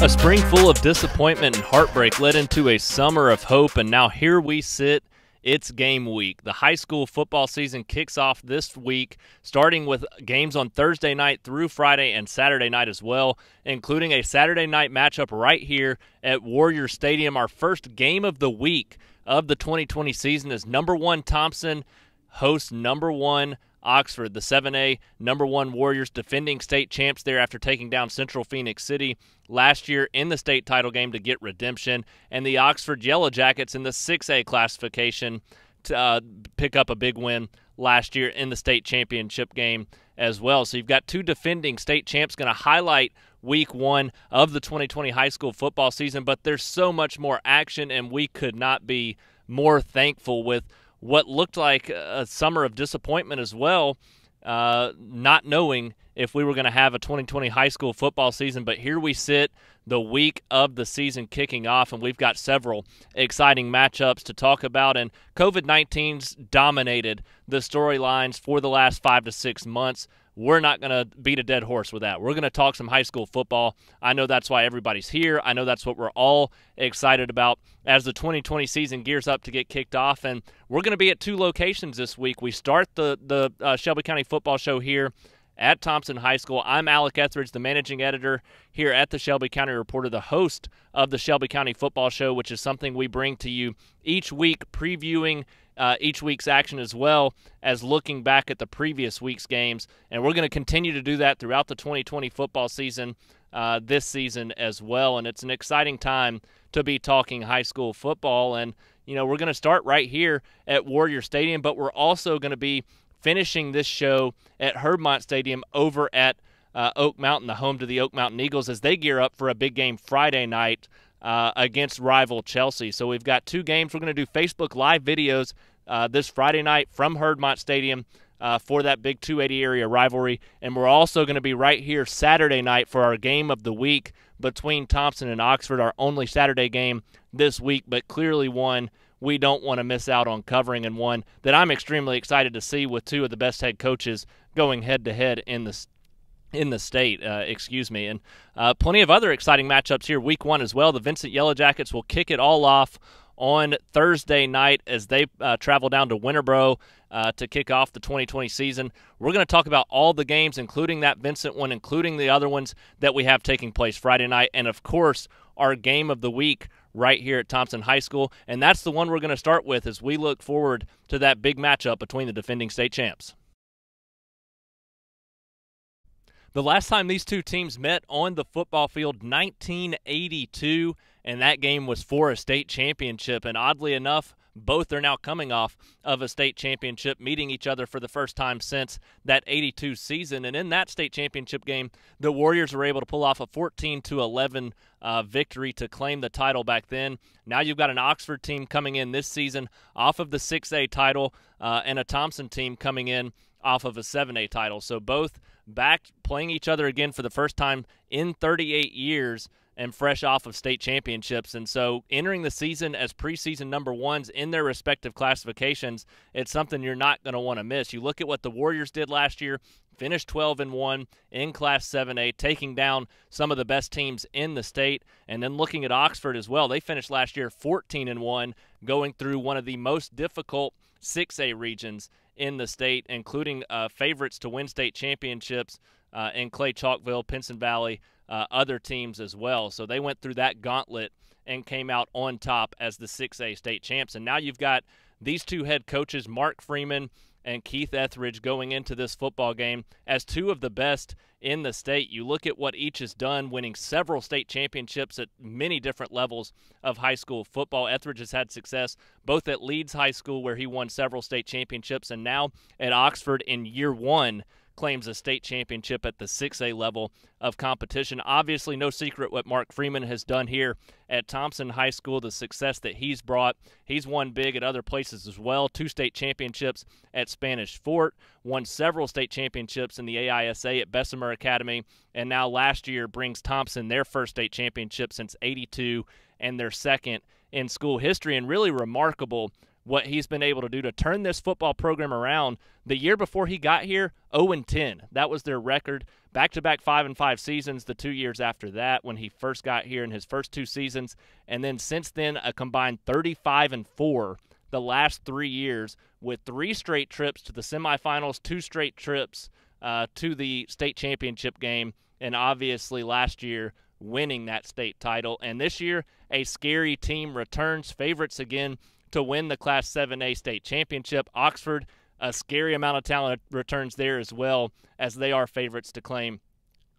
A spring full of disappointment and heartbreak led into a summer of hope, and now here we sit. It's game week. The high school football season kicks off this week, starting with games on Thursday night through Friday and Saturday night as well, including a Saturday night matchup right here at Warrior Stadium. Our first game of the week of the 2020 season is number 1 Thompson hosts number 1 Oxford, the 7A number 1 Warriors, defending state champs there after taking down Central Phoenix City last year in the state title game to get redemption, and the Oxford Yellow Jackets in the 6A classification to pick up a big win last year in the state championship game as well. So you've got 2 defending state champs going to highlight week 1 of the 2020 high school football season, but there's so much more action, and we could not be more thankful with what looked like a summer of disappointment as well, not knowing if we were going to have a 2020 high school football season. But here we sit, the week of the season kicking off, and we've got several exciting matchups to talk about. And COVID-19's dominated the storylines for the last 5 to 6 months. We're not going to beat a dead horse with that. We're going to talk some high school football. I know that's why everybody's here. I know that's what we're all excited about as the 2020 season gears up to get kicked off. And we're going to be at 2 locations this week. We start the Shelby County football show here at Thompson High School. I'm Alec Etheridge, the managing editor here at the Shelby County Reporter, the host of the Shelby County Football Show, which is something we bring to you each week, previewing each week's action as well as looking back at the previous week's games. And we're going to continue to do that throughout the 2020 football season this season as well. And it's an exciting time to be talking high school football. And, you know, we're going to start right here at Warrior Stadium, but we're also going to be finishing this show at Herbmont Stadium over at Oak Mountain, the home to the Oak Mountain Eagles, as they gear up for a big game Friday night against rival Chelsea. So we've got 2 games. We're going to do Facebook Live videos this Friday night from Herbmont Stadium for that big 280 area rivalry. And we're also going to be right here Saturday night for our game of the week between Thompson and Oxford, our only Saturday game this week, but clearly one we don't want to miss out on covering, and one that I'm extremely excited to see with 2 of the best head coaches going head-to-head in the state, and plenty of other exciting matchups here week 1 as well. The Vincent Yellow Jackets will kick it all off on Thursday night as they travel down to Winterboro to kick off the 2020 season. We're going to talk about all the games, including that Vincent one, including the other ones that we have taking place Friday night, and of course our game of the week right here at Thompson High School. And that's the one we're going to start with as we look forward to that big matchup between the defending state champs. The last time these 2 teams met on the football field, 1982, and that game was for a state championship. And oddly enough, both are now coming off of a state championship, meeting each other for the first time since that 82 season. And in that state championship game, the Warriors were able to pull off a 14-11 victory to claim the title back then. Now you've got an Oxford team coming in this season off of the 6A title and a Thompson team coming in off of a 7A title. So both back playing each other again for the first time in 38 years and fresh off of state championships. And so entering the season as preseason number 1s in their respective classifications, it's something you're not going to want to miss. You look at what the Warriors did last year, finished 12-1 in Class 7A, taking down some of the best teams in the state. And then looking at Oxford as well, they finished last year 14-1, going through one of the most difficult 6A regions in the state, including favorites to win state championships in Clay Chalkville, Pinson Valley, other teams as well. So they went through that gauntlet and came out on top as the 6A state champs. And now you've got these 2 head coaches, Mark Freeman and Keith Etheridge, going into this football game as 2 of the best in the state. You look at what each has done, winning several state championships at many different levels of high school football. Etheridge has had success both at Leeds High School, where he won several state championships, and now at Oxford in year 1 claims a state championship at the 6A level of competition. Obviously, no secret what Mark Freeman has done here at Thompson High School, the success that he's brought. He's won big at other places as well. 2 state championships at Spanish Fort, won several state championships in the AISA at Bessemer Academy, and now last year brings Thompson their first state championship since '82 and their second in school history. And really remarkable what he's been able to do to turn this football program around. The year before he got here, 0-10. That was their record. Back-to-back 5-5 seasons the 2 years after that when he first got here in his first 2 seasons. And then since then, a combined 35-4 the last 3 years with 3 straight trips to the semifinals, 2 straight trips to the state championship game, and obviously last year winning that state title. And this year, a scary team returns, favorites again to win the Class 7A state championship. Oxford, a scary amount of talent returns there as well, as they are favorites to claim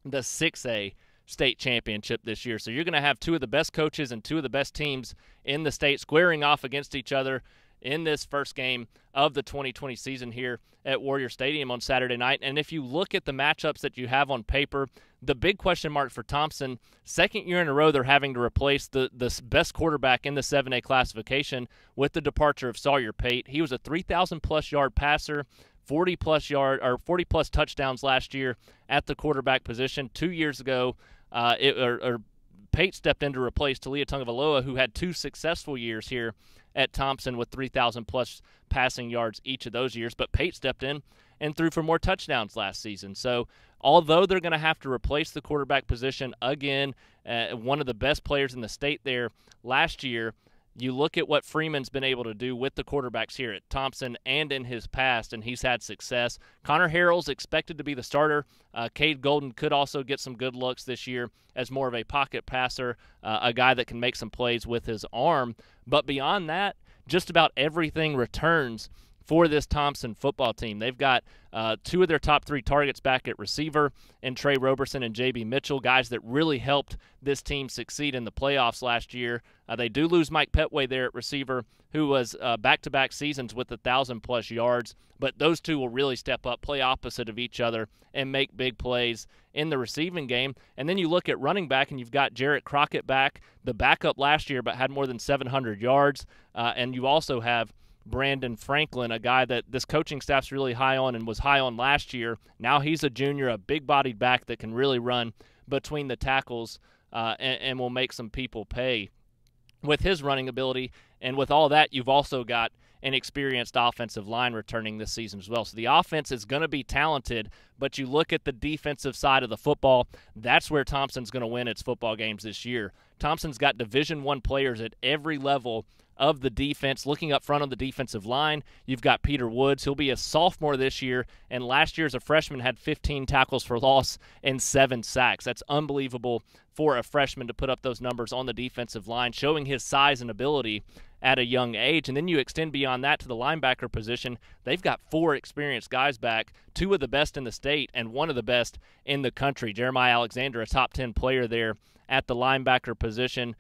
the 6A state championship this year. So you're going to have 2 of the best coaches and 2 of the best teams in the state squaring off against each other in this first game of the 2020 season here at Warrior Stadium on Saturday night. And if you look at the matchups that you have on paper, the big question mark for Thompson, second year in a row they're having to replace the best quarterback in the 7A classification with the departure of Sawyer Pate. He was a 3,000-plus yard passer, 40-plus touchdowns last year at the quarterback position. 2 years ago, Pate stepped in to replace Talia Tungavaloa, who had 2 successful years here at Thompson with 3,000-plus passing yards each of those years. But Pate stepped in and threw for more touchdowns last season. So although they're going to have to replace the quarterback position again, one of the best players in the state there last year, you look at what Freeman's been able to do with the quarterbacks here at Thompson and in his past, and he's had success. Connor Harrell's expected to be the starter. Cade Golden could also get some good looks this year as more of a pocket passer, a guy that can make some plays with his arm. But beyond that, just about everything returns for this Thompson football team. They've got 2 of their top 3 targets back at receiver, and Trey Roberson and J.B. Mitchell, guys that really helped this team succeed in the playoffs last year. They do lose Mike Petway there at receiver, who was back-to-back seasons with 1,000-plus yards, but those 2 will really step up, play opposite of each other, and make big plays in the receiving game. And then you look at running back, and you've got Jarrett Crockett back, the backup last year, but had more than 700 yards, and you also have Brandon Franklin, a guy that this coaching staff's really high on and was high on last year. Now he's a junior, a big-bodied back that can really run between the tackles and will make some people pay with his running ability. And with all that, you've also got an experienced offensive line returning this season as well. So the offense is going to be talented, but you look at the defensive side of the football, that's where Thompson's going to win its football games this year. Thompson's got Division I players at every level of the defense. Looking up front on the defensive line, you've got Peter Woods. He'll be a sophomore this year, and last year as a freshman had 15 tackles for loss and 7 sacks. That's unbelievable for a freshman to put up those numbers on the defensive line, showing his size and ability at a young age. And then you extend beyond that to the linebacker position. They've got 4 experienced guys back, 2 of the best in the state and 1 of the best in the country. Jeremiah Alexander, a top 10 player there at the linebacker position.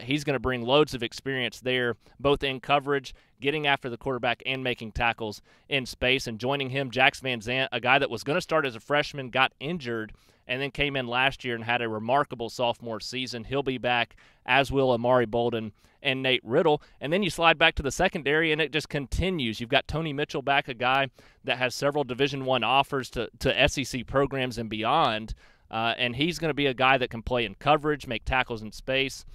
He's going to bring loads of experience there, both in coverage, getting after the quarterback, and making tackles in space. And joining him, Jax Van Zant, a guy that was going to start as a freshman, got injured, and then came in last year and had a remarkable sophomore season. He'll be back, as will Amari Bolden and Nate Riddle. And then you slide back to the secondary, and it just continues. You've got Tony Mitchell back, a guy that has several Division I offers to SEC programs and beyond. And he's going to be a guy that can play in coverage, make tackles in space.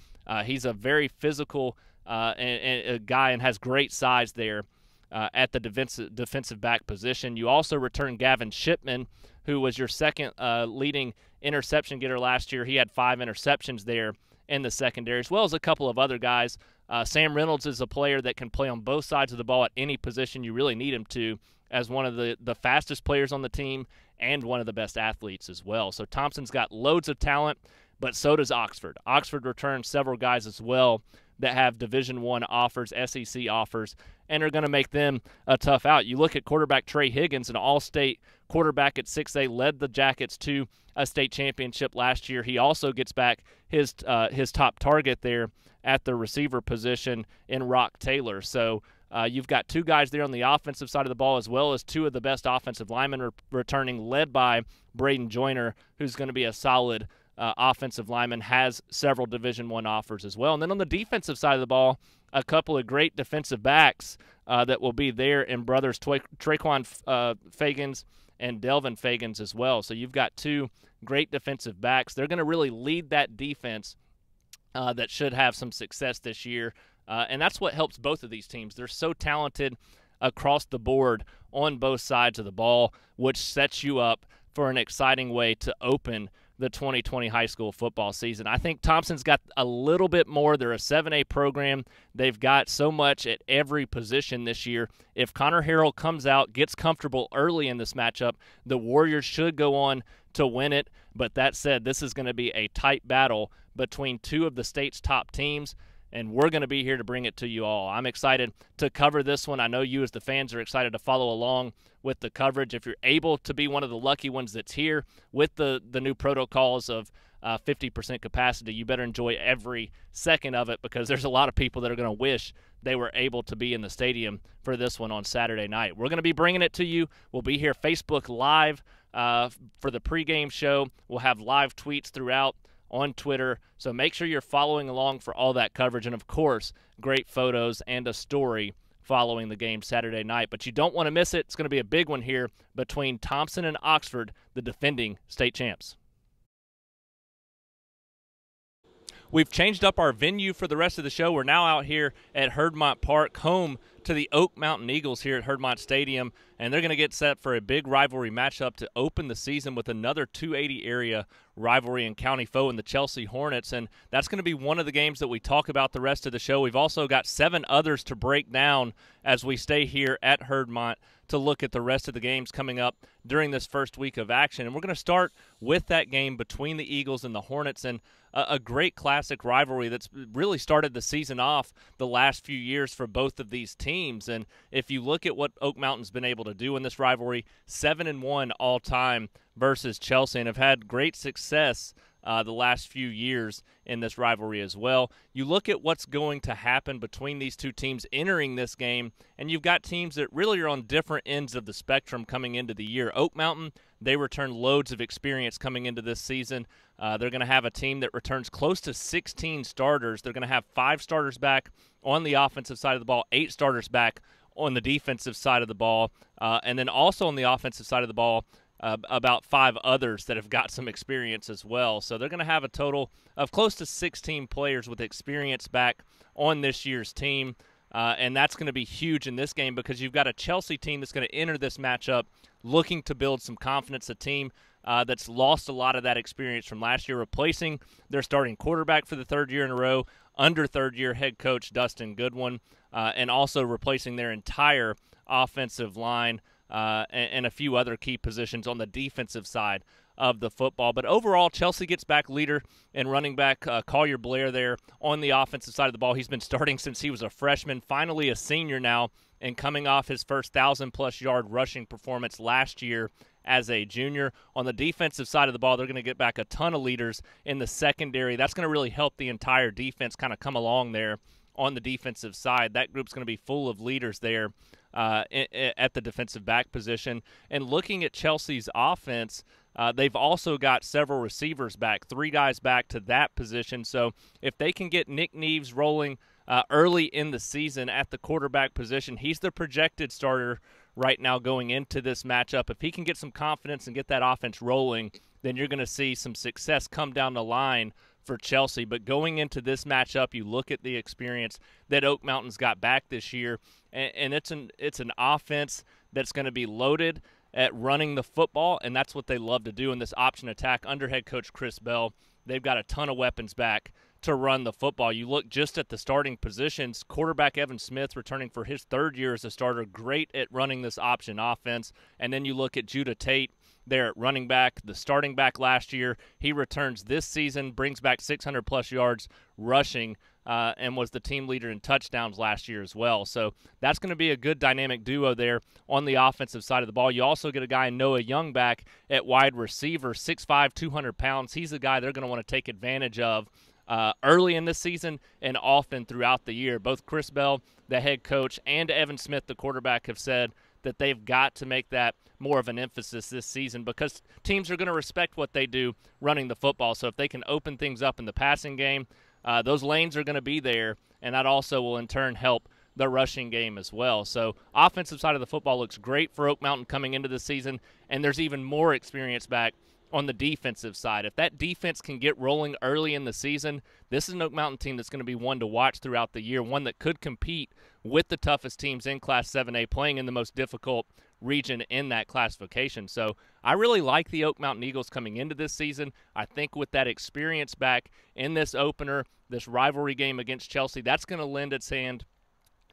He's a very physical a guy and has great size there at the defensive back position. You also return Gavin Shipman, who was your second leading interception getter last year. He had 5 interceptions there in the secondary, as well as a couple of other guys. Sam Reynolds is a player that can play on both sides of the ball at any position you really need him to, as one of the fastest players on the team and one of the best athletes as well. So Thompson's got loads of talent, but so does Oxford. Oxford returns several guys as well that have Division I offers, SEC offers, and are going to make them a tough out. You look at quarterback Trey Higgins, an all-state quarterback at 6A, led the Jackets to a state championship last year. He also gets back his top target there at the receiver position in Rock Taylor. So you've got 2 guys there on the offensive side of the ball, as well as 2 of the best offensive linemen returning, led by Braden Joyner, who's going to be a solid offensive lineman, has several Division I offers as well. And then on the defensive side of the ball, a couple of great defensive backs that will be there in brothers Traquan Fagans and Delvin Fagans as well. So you've got 2 great defensive backs. They're going to really lead that defense that should have some success this year. And that's what helps both of these teams. They're so talented across the board on both sides of the ball, which sets you up for an exciting way to open the 2020 high school football season. I think Thompson's got a little bit more. They're a 7A program. They've got so much at every position this year. If Connor Harrell comes out, gets comfortable early in this matchup, the Warriors should go on to win it. But that said, this is going to be a tight battle between two of the state's top teams, and we're going to be here to bring it to you all. I'm excited to cover this one. I know you as the fans are excited to follow along with the coverage. If you're able to be one of the lucky ones that's here with the new protocols of 50% capacity, you better enjoy every second of it, because there's a lot of people that are going to wish they were able to be in the stadium for this one on Saturday night. We're going to be bringing it to you. We'll be here Facebook Live for the pregame show. We'll have live tweets throughout on Twitter, so make sure you're following along for all that coverage, and of course, great photos and a story following the game Saturday night. But you don't want to miss it. It's going to be a big one here between Thompson and Oxford, the defending state champs. We've changed up our venue for the rest of the show. We're now out here at Herdmont Park, home to the Oak Mountain Eagles here at Herdmont Stadium, and they're going to get set for a big rivalry matchup to open the season with another 280 area rivalry and county foe in the Chelsea Hornets, and that's going to be one of the games that we talk about the rest of the show. We've also got 7 others to break down as we stay here at Herdmont to look at the rest of the games coming up during this first week of action. And we're going to start with that game between the Eagles and the Hornets, and a great classic rivalry that's really started the season off the last few years for both of these teams. And if you look at what Oak Mountain's been able to do in this rivalry, 7-1 all time versus Chelsea, and have had great success the last few years in this rivalry as well. You look at what's going to happen between these two teams entering this game, and you've got teams that really are on different ends of the spectrum coming into the year. Oak Mountain, they return loads of experience coming into this season. They're going to have a team that returns close to 16 starters. They're going to have 5 starters back on the offensive side of the ball, 8 starters back on the defensive side of the ball, and then also on the offensive side of the ball, about 5 others that have got some experience as well. So they're going to have a total of close to 16 players with experience back on this year's team, and that's going to be huge in this game, because you've got a Chelsea team that's going to enter this matchup looking to build some confidence, a team that's lost a lot of that experience from last year, replacing their starting quarterback for the 3rd year in a row, under 3rd-year head coach Dustin Goodwin, and also replacing their entire offensive line and a few other key positions on the defensive side of the football. But overall, Chelsea gets back leader and running back Collier Blair there on the offensive side of the ball. He's been starting since he was a freshman, finally a senior now, and coming off his first 1,000-plus yard rushing performance last year as a junior. On the defensive side of the ball, they're going to get back a ton of leaders in the secondary. That's going to really help the entire defense kind of come along there on the defensive side. That group's going to be full of leaders there at the defensive back position. And looking at Chelsea's offense, they've also got several receivers back, 3 guys back to that position. So if they can get Nick Neves rolling early in the season at the quarterback position, he's the projected starter right now going into this matchup. If he can get some confidence and get that offense rolling, then you're going to see some success come down the line for Chelsea. But going into this matchup, you look at the experience that Oak Mountain's got back this year, and it's an offense that's going to be loaded at running the football, and that's what they love to do in this option attack under head coach Chris Bell. They've got a ton of weapons back to run the football. You look just at the starting positions, quarterback Evan Smith returning for his 3rd year as a starter, great at running this option offense. And then you look at Judah Tate there at running back, the starting back last year. He returns this season, brings back 600-plus yards rushing, and was the team leader in touchdowns last year as well. So that's going to be a good dynamic duo there on the offensive side of the ball. You also get a guy, Noah Young, back at wide receiver, 6'5", 200 pounds. He's a guy they're going to want to take advantage of early in this season and often throughout the year. Both Chris Bell, the head coach, and Evan Smith, the quarterback, have said that they've got to make that more of an emphasis this season, because teams are going to respect what they do running the football. So if they can open things up in the passing game, those lanes are going to be there, and that also will in turn help the rushing game as well. So offensive side of the football looks great for Oak Mountain coming into the season, and there's even more experience back on the defensive side. If that defense can get rolling early in the season, this is an Oak Mountain team that's going to be one to watch throughout the year, one that could compete with the toughest teams in Class 7A, playing in the most difficult region in that classification. So I really like the Oak Mountain Eagles coming into this season. I think with that experience back in this opener, this rivalry game against Chelsea, that's going to lend its hand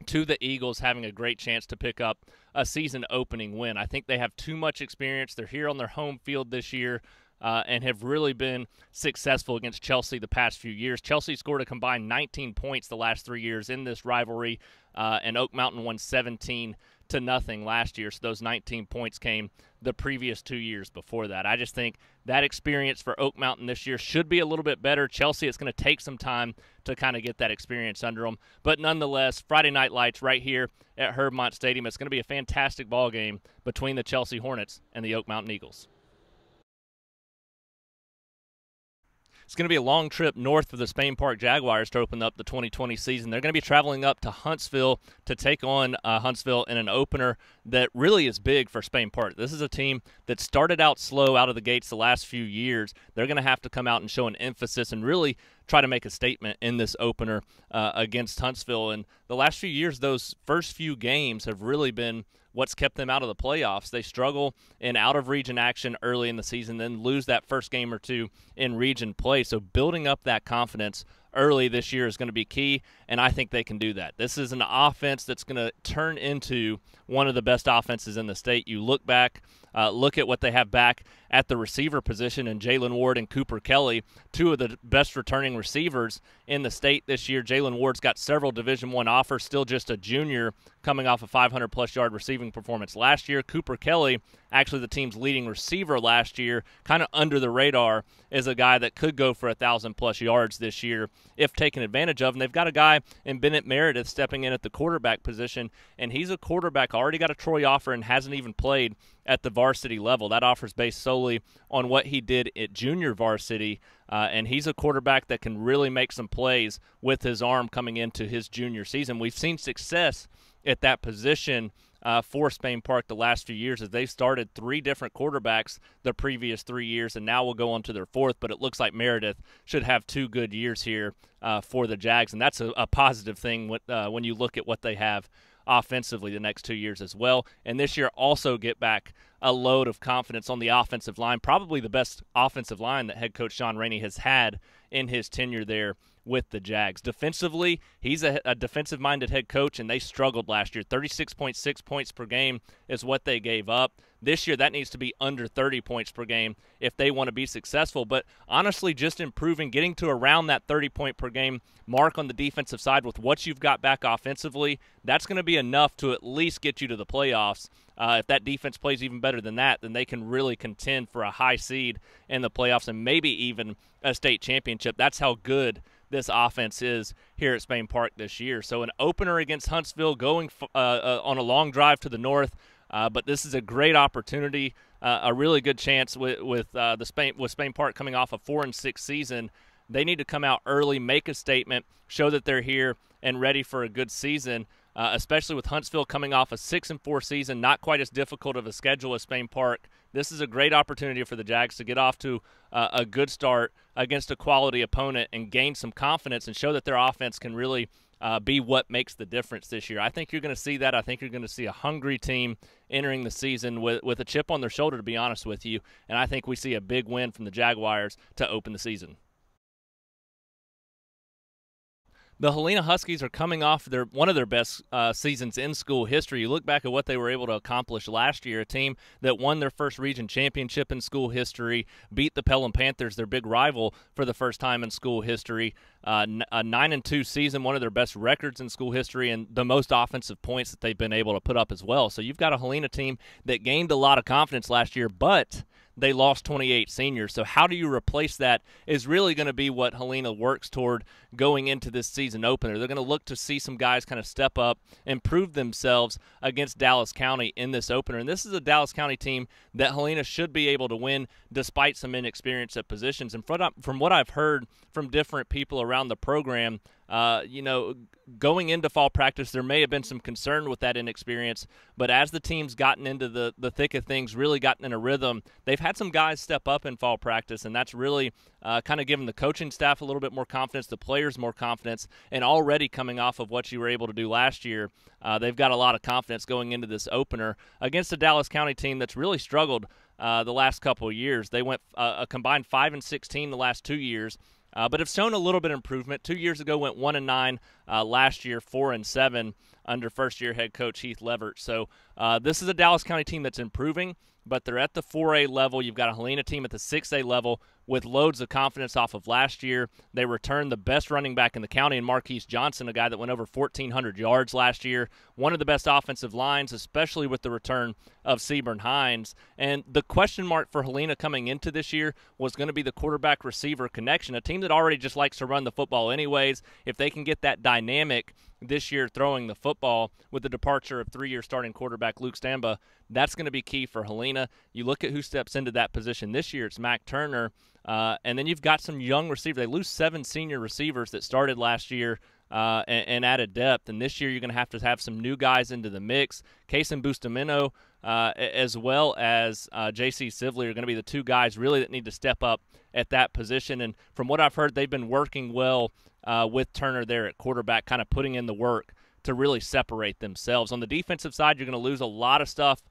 to the Eagles having a great chance to pick up a season opening win. I think they have too much experience. They're here on their home field this year and have really been successful against Chelsea the past few years. Chelsea scored a combined 19 points the last 3 years in this rivalry, and Oak Mountain won 17-0 last year. So those 19 points came the previous 2 years before that. I just think that experience for Oak Mountain this year should be a little bit better. Chelsea, it's going to take some time to kind of get that experience under them. But nonetheless, Friday Night Lights right here at Herbmont Stadium. It's going to be a fantastic ball game between the Chelsea Hornets and the Oak Mountain Eagles. It's going to be a long trip north for the Spain Park Jaguars to open up the 2020 season. They're going to be traveling up to Huntsville to take on Huntsville in an opener that really is big for Spain Park. This is a team that started out slow out of the gates the last few years. They're going to have to come out and show an emphasis and really try to make a statement in this opener against Huntsville. And the last few years, those first few games have really been what's kept them out of the playoffs. They struggle in out-of-region action early in the season, then lose that first game or two in region play. So building up that confidence early this year is going to be key, and I think they can do that. This is an offense that's going to turn into one of the best offenses in the state. You look back, look at what they have back at the receiver position in Jalen Ward and Cooper Kelly, two of the best returning receivers in the state this year. Jalen Ward's got several Division I offers, still just a junior coming off a 500-plus yard receiving performance last year. Cooper Kelly, actually the team's leading receiver last year, kind of under the radar, is a guy that could go for 1,000-plus yards this year if taken advantage of. And they've got a guy in Bennett Meredith stepping in at the quarterback position, and he's a quarterback, already got a Troy offer and hasn't even played at the varsity level. That offer's based solely on what he did at junior varsity, and he's a quarterback that can really make some plays with his arm coming into his junior season. We've seen success at that position for Spain Park the last few years as they've started 3 different quarterbacks the previous 3 years, and now we'll go on to their 4th, but it looks like Meredith should have 2 good years here for the Jags, and that's a positive thing when you look at what they have offensively the next 2 years as well. And this year also get back a load of confidence on the offensive line, probably the best offensive line that head coach Sean Rainey has had in his tenure there with the Jags. Defensively, he's a defensive-minded head coach, and they struggled last year. 36.6 points per game is what they gave up. This year, that needs to be under 30 points per game if they want to be successful. But honestly, just improving, getting to around that 30-point-per-game mark on the defensive side with what you've got back offensively, that's going to be enough to at least get you to the playoffs. If that defense plays even better than that, then they can really contend for a high seed in the playoffs and maybe even a state championship. That's how good this offense is here at Spain Park this year. So an opener against Huntsville, going on a long drive to the north, but this is a great opportunity, a really good chance with Spain Park coming off a 4-6 season. They need to come out early, make a statement, show that they're here and ready for a good season, especially with Huntsville coming off a 6-4 season, not quite as difficult of a schedule as Spain Park. This is a great opportunity for the Jags to get off to a good start against a quality opponent and gain some confidence and show that their offense can really be what makes the difference this year. I think you're going to see that. I think you're going to see a hungry team entering the season with a chip on their shoulder, to be honest with you, and I think we see a big win from the Jaguars to open the season. The Helena Huskies are coming off one of their best seasons in school history. You look back at what they were able to accomplish last year, a team that won their first region championship in school history, beat the Pelham Panthers, their big rival, for the first time in school history. A 9-2 season, one of their best records in school history, and the most offensive points that they've been able to put up as well. So you've got a Helena team that gained a lot of confidence last year, but they lost 28 seniors. So how do you replace that is really going to be what Helena works toward going into this season opener. They're going to look to see some guys kind of step up and prove themselves against Dallas County in this opener. And this is a Dallas County team that Helena should be able to win despite some inexperience at positions. And from what I've heard from different people around the program, Going into fall practice, there may have been some concern with that inexperience, but as the team's gotten into the thick of things, really gotten in a rhythm, they've had some guys step up in fall practice, and that's really kind of given the coaching staff a little bit more confidence, the players more confidence, and already coming off of what you were able to do last year, they've got a lot of confidence going into this opener against a Dallas County team that's really struggled the last couple of years. They went a combined 5-16 the last 2 years, but have shown a little bit of improvement. 2 years ago went 1-9, last year 4-7 under first-year head coach Heath Levert. So this is a Dallas County team that's improving, but they're at the 4A level. You've got a Helena team at the 6A level with loads of confidence off of last year. They returned the best running back in the county in Marquise Johnson, a guy that went over 1,400 yards last year. One of the best offensive lines, especially with the return of Seaburn Hines. And the question mark for Helena coming into this year was going to be the quarterback-receiver connection, a team that already just likes to run the football anyways. If they can get that dynamic this year throwing the football with the departure of 3-year starting quarterback Luke Stamba, that's going to be key for Helena. You look at who steps into that position this year, it's Mac Turner, and then you've got some young receivers. They lose 7 senior receivers that started last year and added depth, and this year you're going to have some new guys into the mix. Kason Bustamino as well as J.C. Sivley are going to be the two guys really that need to step up at that position, and from what I've heard, they've been working well with Turner there at quarterback, kind of putting in the work to really separate themselves. On the defensive side, you're going to lose a lot of stuff,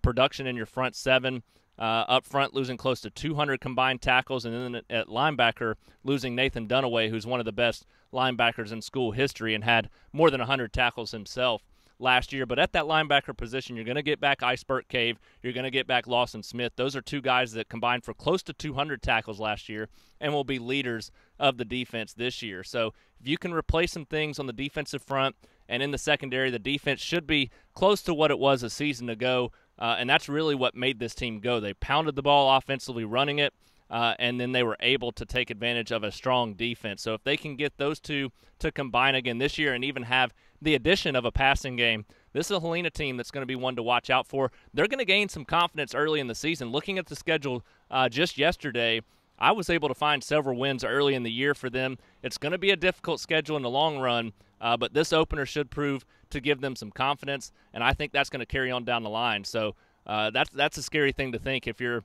production in your front seven. Up front, losing close to 200 combined tackles, and then at linebacker, losing Nathan Dunaway, who's one of the best linebackers in school history and had more than 100 tackles himself last year. But at that linebacker position, you're going to get back Iceberg Cave. You're going to get back Lawson Smith. Those are two guys that combined for close to 200 tackles last year and will be leaders of the defense this year. So if you can replace some things on the defensive front and in the secondary, the defense should be close to what it was a season ago. And that's really what made this team go. They pounded the ball offensively, running it, and then they were able to take advantage of a strong defense. So if they can get those two to combine again this year and even have the addition of a passing game, this is a Helena team that's going to be one to watch out for. They're going to gain some confidence early in the season. Looking at the schedule just yesterday, I was able to find several wins early in the year for them. It's going to be a difficult schedule in the long run, but this opener should prove to give them some confidence, and I think that's going to carry on down the line. So that's a scary thing to think if you're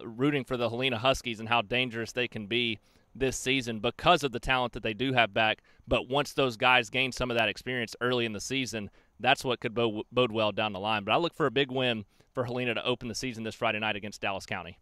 rooting for the Helena Huskies and how dangerous they can be this season because of the talent that they do have back. But once those guys gain some of that experience early in the season, that's what could bode well down the line. But I look for a big win for Helena to open the season this Friday night against Dallas County.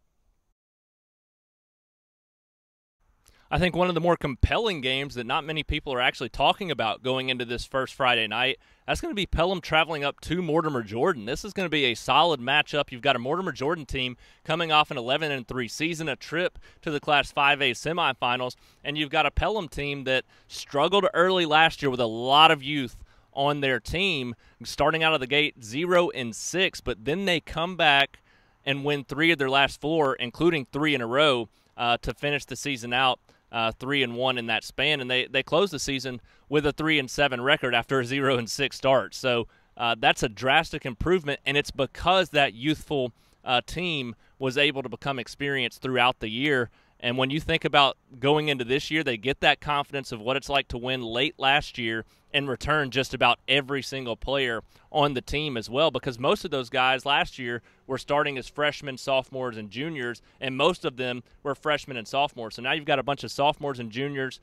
I think one of the more compelling games that not many people are actually talking about going into this first Friday night, that's going to be Pelham traveling up to Mortimer Jordan. This is going to be a solid matchup. You've got a Mortimer Jordan team coming off an 11-3 season, a trip to the Class 5A semifinals, and you've got a Pelham team that struggled early last year with a lot of youth on their team, starting out of the gate 0-6, but then they come back and win 3 of their last 4, including 3 in a row, to finish the season out 3-1 in that span, and they closed the season with a 3-7 record after a 0-6 start. So that's a drastic improvement, and it's because that youthful team was able to become experienced throughout the year. And when you think about going into this year, they get that confidence of what it's like to win late last year and return just about every single player on the team as well, because most of those guys last year were starting as freshmen, sophomores, and juniors, and most of them were freshmen and sophomores. So now you've got a bunch of sophomores and juniors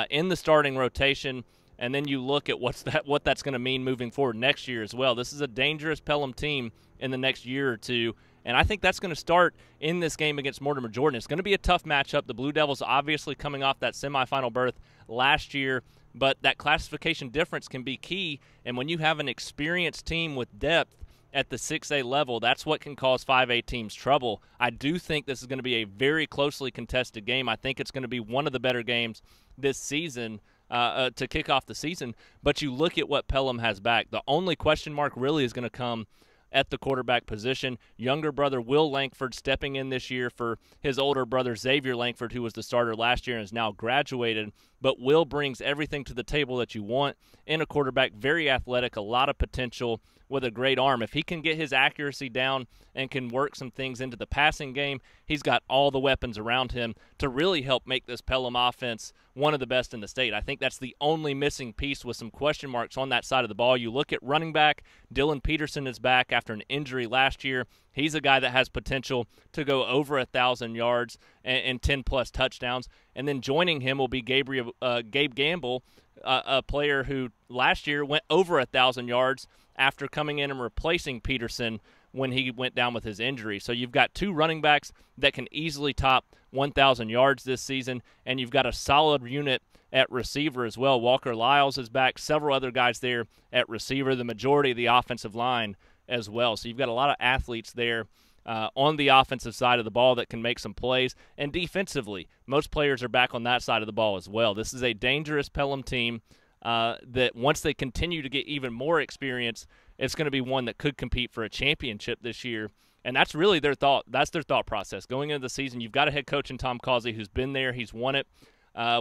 in the starting rotation, and then you look at what that's going to mean moving forward next year as well. This is a dangerous Pelham team in the next year or two, and I think that's going to start in this game against Mortimer Jordan. It's going to be a tough matchup. The Blue Devils obviously coming off that semifinal berth last year, but that classification difference can be key, and when you have an experienced team with depth at the 6A level, that's what can cause 5A teams trouble. I do think this is going to be a very closely contested game. I think it's going to be one of the better games this season to kick off the season, but you look at what Pelham has back. The only question mark really is going to come at the quarterback position. Younger brother Will Langford stepping in this year for his older brother Xavier Langford, who was the starter last year and is now graduated. but Will brings everything to the table that you want in a quarterback. Very athletic, a lot of potential with a great arm. If he can get his accuracy down and can work some things into the passing game, he's got all the weapons around him to really help make this Pelham offense one of the best in the state. I think that's the only missing piece with some question marks on that side of the ball. You look at running back, Dylan Peterson is back after an injury last year. He's a guy that has potential to go over 1,000 yards and 10-plus touchdowns. And then joining him will be Gabe Gamble, a player who last year went over 1,000 yards after coming in and replacing Peterson when he went down with his injury. So you've got two running backs that can easily top 1,000 yards this season, and you've got a solid unit at receiver as well. Walker Lyles is back, several other guys there at receiver, the majority of the offensive line as well. So you've got a lot of athletes there on the offensive side of the ball that can make some plays. And defensively, most players are back on that side of the ball as well. This is a dangerous Pelham team that once they continue to get even more experience, it's going to be one that could compete for a championship this year. And that's really their thought. That's their thought process. Going into the season, you've got a head coach in Tom Causey who's been there. He's won it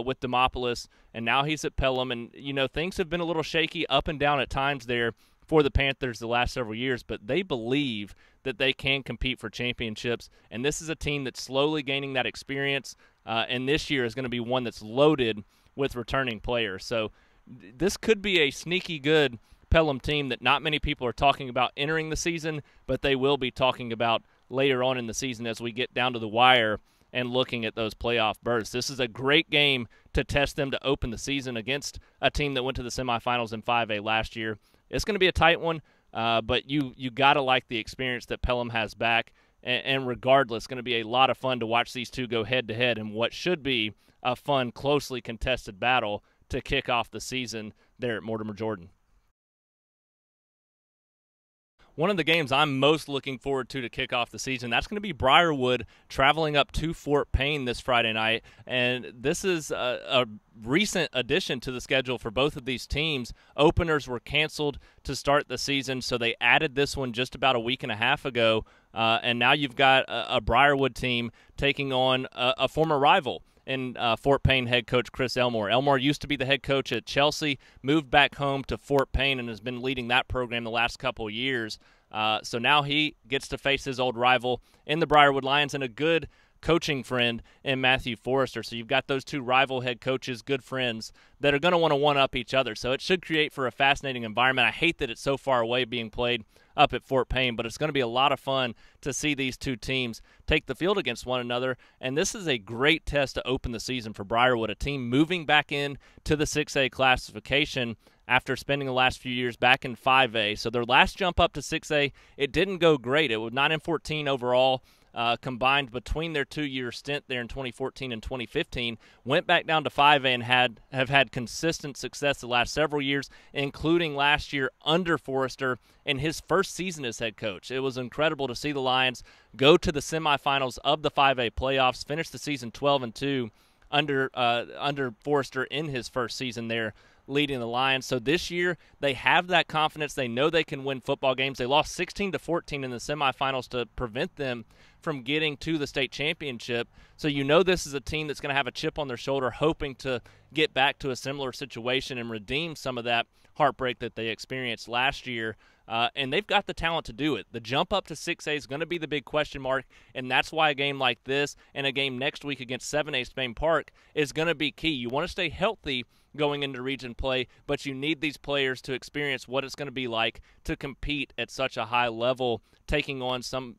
with Demopolis, and now he's at Pelham. And, you know, things have been a little shaky up and down at times there for the Panthers the last several years, but they believe that they can compete for championships. And this is a team that's slowly gaining that experience, and this year is going to be one that's loaded with returning players. So this could be a sneaky good Pelham team that not many people are talking about entering the season, but they will be talking about later on in the season as we get down to the wire and looking at those playoff berths. This is a great game to test them to open the season against a team that went to the semifinals in 5A last year. It's going to be a tight one, but you got to like the experience that Pelham has back, and regardless, it's going to be a lot of fun to watch these two go head-to-head in what should be a fun, closely contested battle to kick off the season there at Mortimer, Jordan. One of the games I'm most looking forward to kick off the season, that's going to be Briarwood traveling up to Fort Payne this Friday night. And this is a recent addition to the schedule for both of these teams. Openers were canceled to start the season, so they added this one just about a week and a half ago. And now you've got a Briarwood team taking on a former rival in Fort Payne head coach Chris Elmore. Elmore used to be the head coach at Chelsea, moved back home to Fort Payne, and has been leading that program the last couple of years. So now he gets to face his old rival in the Briarwood Lions and a good coaching friend in Matthew Forrester. So you've got those two rival head coaches, good friends, that are going to want to one-up each other. So it should create for a fascinating environment. I hate that it's so far away being played up at Fort Payne, but it's going to be a lot of fun to see these two teams take the field against one another. And this is a great test to open the season for Briarwood, a team moving back in to the 6A classification after spending the last few years back in 5A. So their last jump up to 6A, it didn't go great. It was 9-14 overall. Combined between their 2-year stint there in 2014 and 2015, went back down to 5A and have had consistent success the last several years, including last year under Forrester in his first season as head coach. It was incredible to see the Lions go to the semifinals of the 5A playoffs, finish the season 12-2 under Forrester in his first season there, leading the Lions. So this year they have that confidence. They know they can win football games. They lost 16-14 in the semifinals to prevent them from getting to the state championship. So you know this is a team that's going to have a chip on their shoulder, hoping to get back to a similar situation and redeem some of that heartbreak that they experienced last year. And they've got the talent to do it. The jump up to 6A is going to be the big question mark, and that's why a game like this and a game next week against 7A Spain Park is going to be key. You want to stay healthy going into region play, but you need these players to experience what it's going to be like to compete at such a high level, taking on some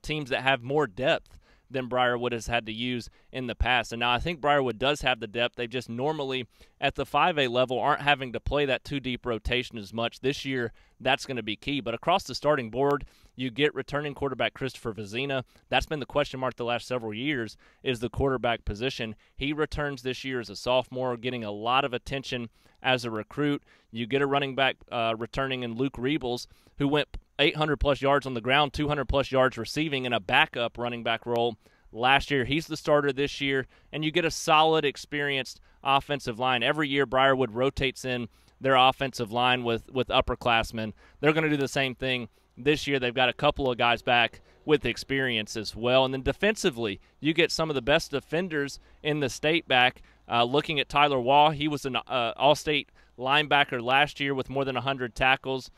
teams that have more depth than Briarwood has had to use in the past. And now I think Briarwood does have the depth. They just normally at the 5A level aren't having to play that too deep rotation as much. This year, that's going to be key. But across the starting board, you get returning quarterback Christopher Vizina. That's been the question mark the last several years, is the quarterback position. He returns this year as a sophomore, getting a lot of attention as a recruit. You get a running back returning in Luke Rebels, who went 800-plus yards on the ground, 200-plus yards receiving in a backup running back role last year. He's the starter this year, and you get a solid, experienced offensive line. Every year, Briarwood rotates in their offensive line with upperclassmen. They're going to do the same thing this year. They've got a couple of guys back with experience as well. And then defensively, you get some of the best defenders in the state back Looking at Tyler Waugh, he was an all-state linebacker last year with more than 100 tackles.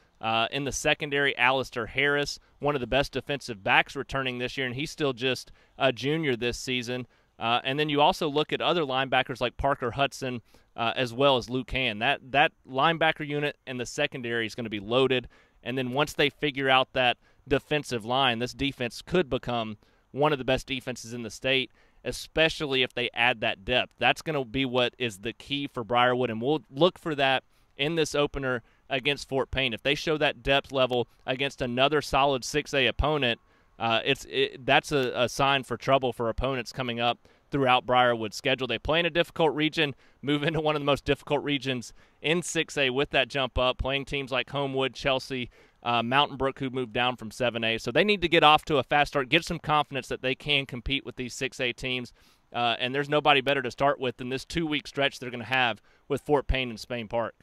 In the secondary, Alistair Harris, one of the best defensive backs returning this year, and he's still just a junior this season. And then you also look at other linebackers like Parker Hudson as well as Luke Hand. That linebacker unit and the secondary is going to be loaded. And then once they figure out that defensive line, this defense could become one of the best defenses in the state, especially if they add that depth. That's going to be what is the key for Briarwood, and we'll look for that in this opener against Fort Payne. If they show that depth level against another solid 6A opponent, that's a sign for trouble for opponents coming up throughout Briarwood's schedule. They play in a difficult region, move into one of the most difficult regions in 6A with that jump up, playing teams like Homewood, Chelsea, Mountain Brook, who moved down from 7A. So they need to get off to a fast start, get some confidence that they can compete with these 6A teams. And there's nobody better to start with than this 2-week stretch they're going to have with Fort Payne and Spain Park.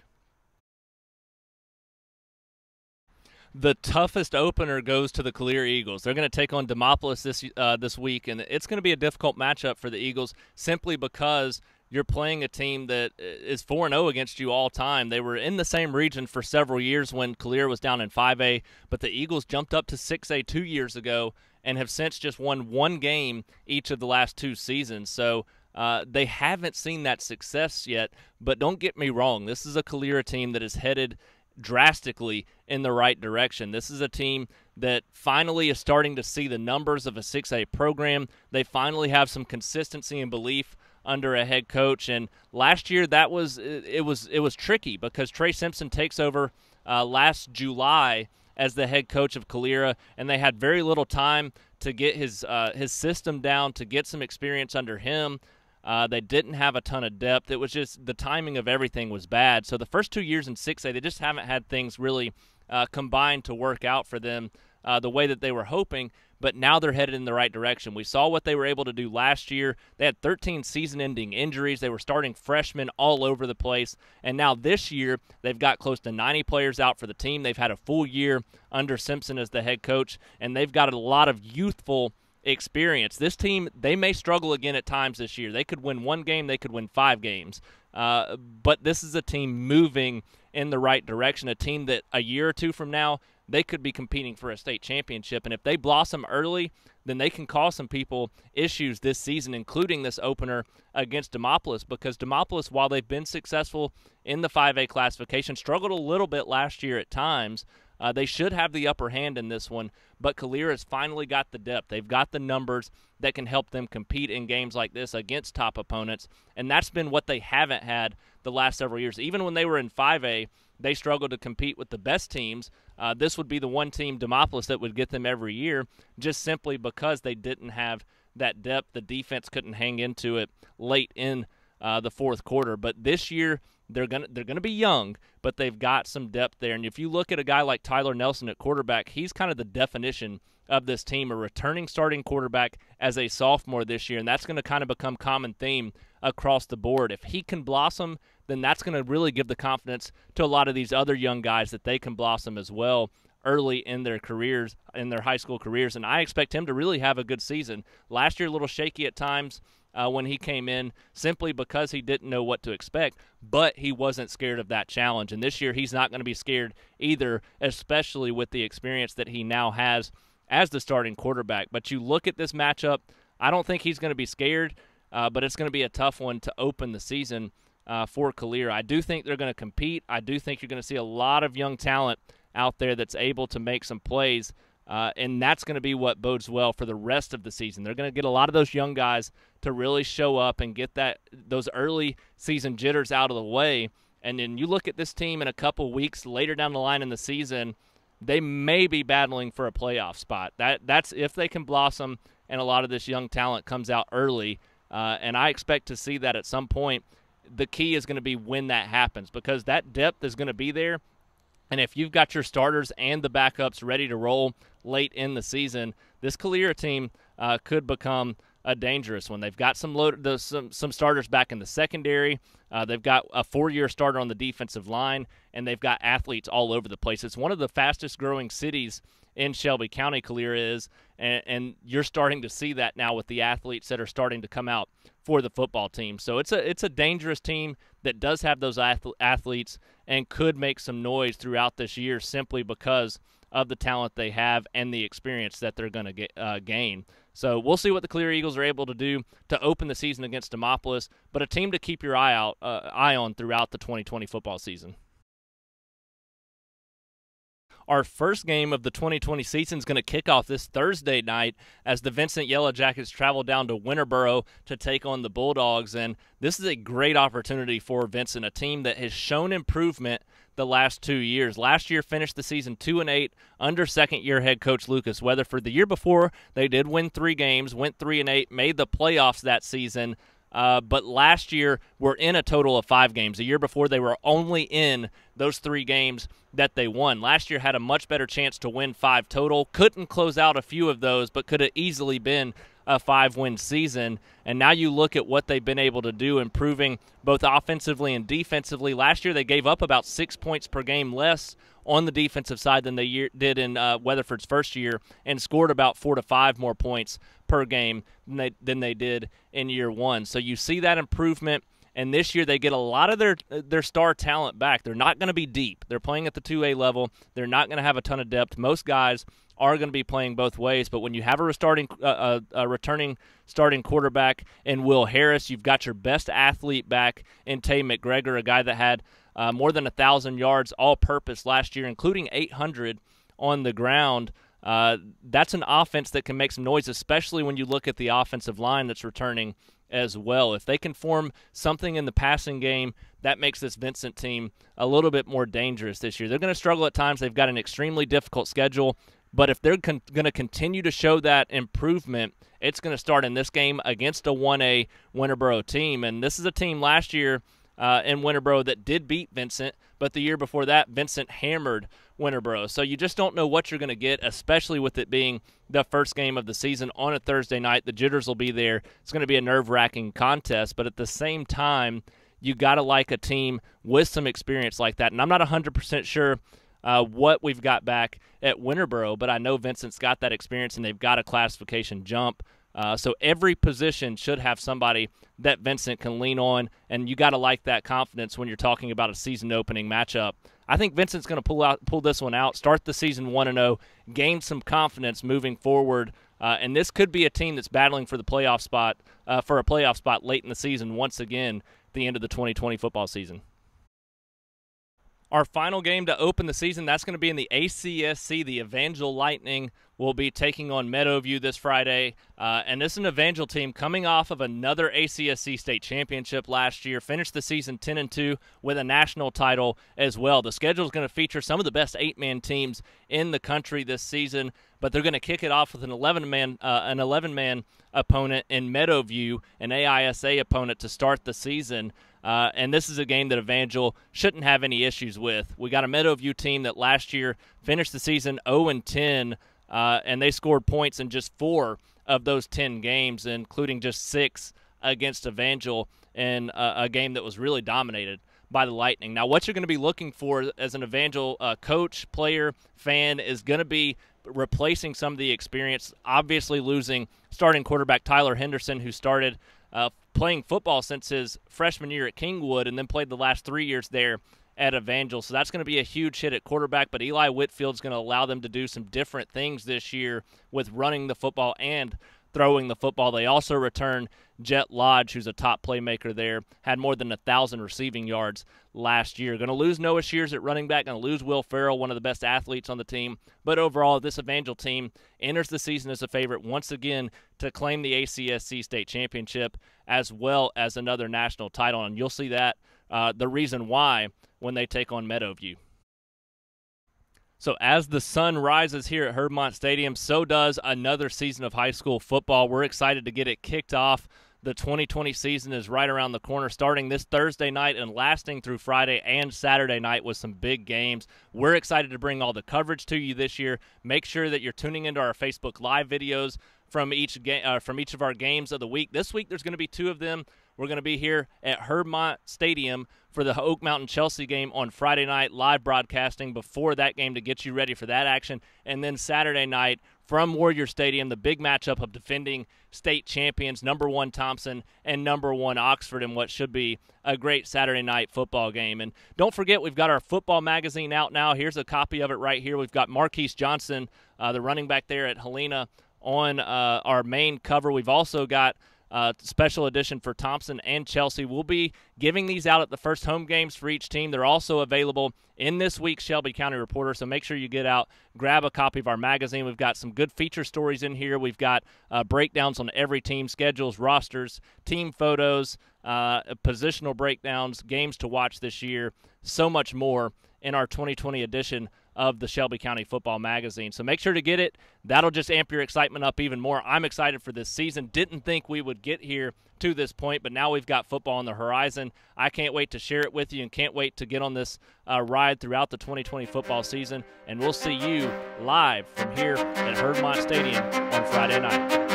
The toughest opener goes to the Calera Eagles. They're going to take on Demopolis this week, and it's going to be a difficult matchup for the Eagles simply because you're playing a team that is 4-0 against you all time. They were in the same region for several years when Calera was down in 5A, but the Eagles jumped up to 6A 2 years ago and have since just won one game each of the last 2 seasons. So they haven't seen that success yet, but don't get me wrong. This is a Calera team that is headed drastically in the right direction. This is a team that finally is starting to see the numbers of a 6A program. They finally have some consistency and belief under a head coach, and last year it was tricky because Trey Simpson takes over last July as the head coach of Calera, and they had very little time to get his system down, to get some experience under him. They didn't have a ton of depth. It was just the timing of everything was bad. So the first 2 years in 6A, they just haven't had things really combined to work out for them the way that they were hoping, but now they're headed in the right direction. We saw what they were able to do last year. They had 13 season-ending injuries. They were starting freshmen all over the place, and now this year they've got close to 90 players out for the team. They've had a full year under Simpson as the head coach, and they've got a lot of youthful experience. This team, they may struggle again at times this year. They could win 1 game, they could win 5 games. But this is a team moving in the right direction, a team that a year or 2 from now, they could be competing for a state championship. And if they blossom early, then they can cause some people issues this season, including this opener against Demopolis, because Demopolis, while they've been successful in the 5A classification, struggled a little bit last year at times. They should have the upper hand in this one, but Calera's finally got the depth. They've got the numbers that can help them compete in games like this against top opponents, and that's been what they haven't had the last several years. Even when they were in 5A, they struggled to compete with the best teams. This would be the one team, Demopolis, that would get them every year, just simply because they didn't have that depth. The defense couldn't hang into it late in the fourth quarter. But this year, they're gonna be young, but they've got some depth there. And if you look at a guy like Tyler Nelson at quarterback, he's kind of the definition of this team, a returning starting quarterback as a sophomore this year, and that's going to kind of become common theme across the board. If he can blossom, then that's going to really give the confidence to a lot of these other young guys that they can blossom as well early in their careers, in their high school careers, and I expect him to really have a good season. Last year, a little shaky at times when he came in, simply because he didn't know what to expect, but he wasn't scared of that challenge. And this year, he's not going to be scared either, especially with the experience that he now has as the starting quarterback. But you look at this matchup, I don't think he's going to be scared, but it's going to be a tough one to open the season for Calera. I do think they're going to compete. I do think you're going to see a lot of young talent out there that's able to make some plays, and that's going to be what bodes well for the rest of the season. They're going to get a lot of those young guys to really show up and get those early season jitters out of the way. And then you look at this team in a couple weeks later down the line in the season, they may be battling for a playoff spot. That's if they can blossom and a lot of this young talent comes out early, and I expect to see that at some point. The key is going to be when that happens, because that depth is going to be there. And if you've got your starters and the backups ready to roll late in the season, this Calera team could become a dangerous one. They've got some starters back in the secondary. They've got a 4-year starter on the defensive line, and they've got athletes all over the place. It's one of the fastest growing cities in Shelby County Calera is, and you're starting to see that now with the athletes that are starting to come out for the football team. So it's a dangerous team that does have those athletes and could make some noise throughout this year simply because of the talent they have and the experience that they're going to gain. So we'll see what the Calera Eagles are able to do to open the season against Demopolis, but a team to keep your eye on throughout the 2020 football season. Our first game of the 2020 season is going to kick off this Thursday night as the Vincent Yellow Jackets travel down to Winterboro to take on the Bulldogs. And this is a great opportunity for Vincent, a team that has shown improvement the last 2 years. Last year finished the season 2-8 under second-year head coach Lucas Weatherford. The year before, they did win 3 games, went 3-8, made the playoffs that season. But last year were in a total of 5 games. The year before, they were only in those 3 games that they won. Last year had a much better chance to win 5 total. Couldn't close out a few of those, but could have easily been a 5-win season. And now you look at what they've been able to do, improving both offensively and defensively. Last year they gave up about 6 points per game less on the defensive side than they did in Weatherford's first year, and scored about 4 to 5 more points per game than they did in year 1. So you see that improvement, and this year they get a lot of their star talent back. They're not going to be deep. They're playing at the 2A level. They're not going to have a ton of depth. Most guys are going to be playing both ways, but when you have a returning starting quarterback in Will Harris, you've got your best athlete back in Tay McGregor, a guy that had more than 1,000 yards all-purpose last year, including 800 on the ground. That's an offense that can make some noise, especially when you look at the offensive line that's returning as well. If they can form something in the passing game, that makes this Vincent team a little bit more dangerous this year. They're going to struggle at times. They've got an extremely difficult schedule, but if they're going to continue to show that improvement, it's going to start in this game against a 1A Winterboro team. And this is a team last year in Winterboro that did beat Vincent, but the year before that, Vincent hammered Winterboro. So you just don't know what you're going to get, especially with it being the first game of the season on a Thursday night. The jitters will be there. It's going to be a nerve-wracking contest, but at the same time, you got to like a team with some experience like that. And I'm not 100% sure what we've got back at Winterboro, but I know Vincent's got that experience and they've got a classification jump. So every position should have somebody that Vincent can lean on, and you got to like that confidence when you're talking about a season-opening matchup. I think Vincent's going to pull this one out, start the season 1-0, gain some confidence moving forward, and this could be a team that's battling for the playoff spot, for a playoff spot late in the season once again at the end of the 2020 football season. Our final game to open the season, that's going to be in the ACSC. The Evangel Lightning will be taking on Meadowview this Friday. And this is an Evangel team coming off of another ACSC state championship last year, finished the season 10-2 with a national title as well. The schedule is going to feature some of the best 8-man teams in the country this season, but they're going to kick it off with an 11-man opponent in Meadowview, an AISA opponent to start the season. And this is a game that Evangel shouldn't have any issues with. We got a Meadowview team that last year finished the season 0-10, and they scored points in just 4 of those 10 games, including just 6 against Evangel in a game that was really dominated by the Lightning. Now, what you're going to be looking for as an Evangel coach, player, fan is going to be replacing some of the experience, obviously losing starting quarterback Tyler Henderson, who started playing football since his freshman year at Kingwood and then played the last 3 years there at Evangel. So that's going to be a huge hit at quarterback, but Eli Whitfield's going to allow them to do some different things this year with running the football and throwing the football. They also return Jet Lodge, who's a top playmaker there, had more than 1,000 receiving yards last year. Going to lose Noah Shears at running back, going to lose Will Farrell, one of the best athletes on the team. But overall, this Evangel team enters the season as a favorite once again to claim the ACSC state championship as well as another national title. And you'll see that the reason why when they take on Meadowview. So as the sun rises here at Herbmont Stadium, so does another season of high school football. We're excited to get it kicked off The 2020 season is right around the corner, starting this Thursday night and lasting through Friday and Saturday night with some big games. We're excited to bring all the coverage to you this year. Make sure that you're tuning into our Facebook Live videos from each of our games of the week. This week there's going to be 2 of them. We're going to be here at Hermont Stadium for the Oak Mountain-Chelsea game on Friday night, live broadcasting before that game to get you ready for that action. And then Saturday night from Warrior Stadium, the big matchup of defending state champions, number 1 Thompson and number 1 Oxford, in what should be a great Saturday night football game. And don't forget, we've got our football magazine out now. Here's a copy of it right here. We've got Marquise Johnson, the running back there at Helena, on our main cover. We've also got special edition for Thompson and Chelsea. We'll be giving these out at the first home games for each team. They're also available in this week's Shelby County Reporter, so make sure you get out, grab a copy of our magazine. We've got some good feature stories in here. We've got breakdowns on every team, schedules, rosters, team photos, positional breakdowns, games to watch this year, so much more in our 2020 edition of the Shelby County Football Magazine. So make sure to get it. That'll just amp your excitement up even more. I'm excited for this season. Didn't think we would get here to this point, but now we've got football on the horizon. I can't wait to share it with you and can't wait to get on this ride throughout the 2020 football season. And we'll see you live from here at Hermont Stadium on Friday night.